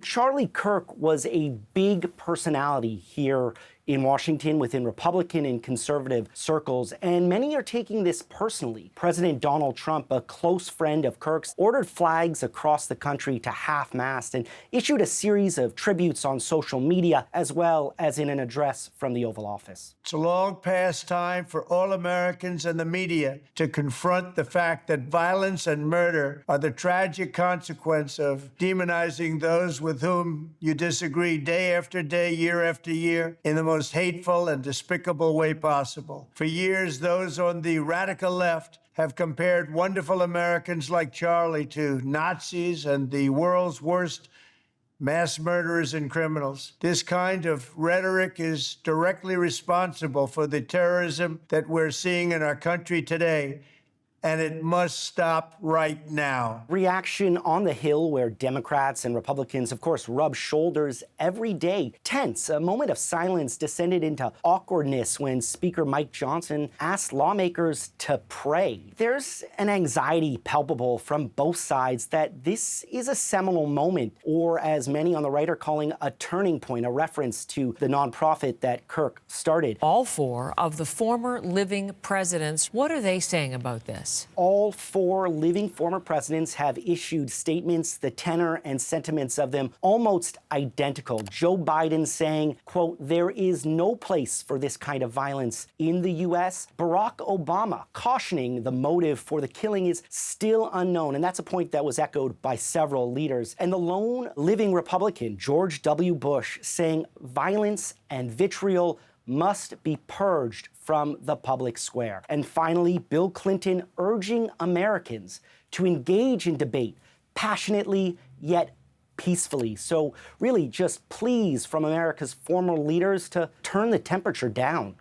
Charlie Kirk was a big personality here in Washington within Republican and conservative circles, and many are taking this personally. President Donald Trump, a close friend of Kirk's, ordered flags across the country to half-mast and issued a series of tributes on social media, as well as in an address from the Oval Office. It's a long past time for all Americans and the media to confront the fact that violence and murder are the tragic consequence of demonizing those with whom you disagree day after day, year after year, in the most hateful and despicable way possible. For years, those on the radical left have compared wonderful Americans like Charlie to Nazis and the world's worst mass murderers and criminals. This kind of rhetoric is directly responsible for the terrorism that we're seeing in our country today, and it must stop right now. Reaction on the Hill, where Democrats and Republicans, of course, rub shoulders every day. Tense. A moment of silence descended into awkwardness when Speaker Mike Johnson asked lawmakers to pray. There's an anxiety palpable from both sides that this is a seminal moment, or as many on the right are calling, a turning point, a reference to the nonprofit that Kirk started. All four of the former living presidents, what are they saying about this? All four living former presidents have issued statements, the tenor and sentiments of them almost identical. Joe Biden saying, quote, "There is no place for this kind of violence in the U.S." Barack Obama cautioning the motive for the killing is still unknown, and that's a point that was echoed by several leaders. And the lone living Republican, George W. Bush, saying violence and vitriol must be purged from the public square. And finally, Bill Clinton urging Americans to engage in debate passionately yet peacefully. So really just pleas from America's former leaders to turn the temperature down.